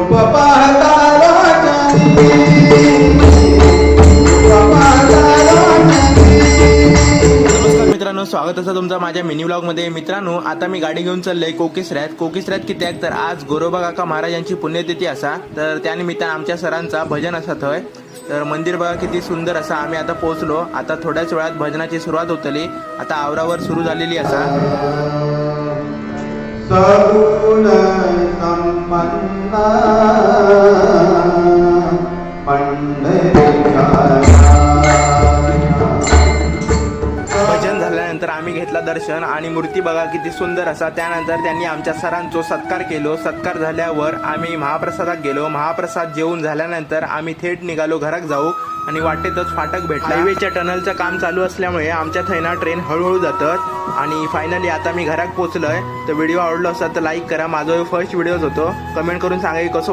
नमस्कार मित्रांनो, स्वागत असं तुमचं माझ्या मिनी ब्लॉग मध्ये. मित्रांनो, आता मी गाडी घेऊन चाललोय कोकिसऱ्यात किती आहे तर आज गोरोबा काका महाराजांची पुण्यतिथी असा, तर त्यानिमित्तानं आमच्या सरांचा भजन असा थंय. तर मंदिर बघा किती सुंदर असा. आम्ही आता पोहोचलो. आता थोड्याच वेळात भजनाची सुरुवात होतली. आता आवरावर सुरू झालेली असा. सगुण संपन्ना भजन झाल्यानंतर आम्ही घेतला दर्शन आणि मूर्ती बघा किती सुंदर असा. त्यानंतर त्यांनी आमच्या सरांचो सत्कार केलो. सत्कार झाल्यावर आम्ही महाप्रसादात गेलो. महाप्रसाद जेवून झाल्यानंतर आम्ही थेट निघालो घरात जाऊ आणि वाटेतच फाटक भेटला. हायवेच्या टनलचं काम चालू असल्यामुळे आमच्या थैना ट्रेन हळूहळू जातात आणि फायनली आता मी घरात पोहोचलोय. तर व्हिडिओ आवडला असेल तर लाईक करा. माझा फर्स्ट व्हिडिओ होतो. कमेंट करून सांगा की कसं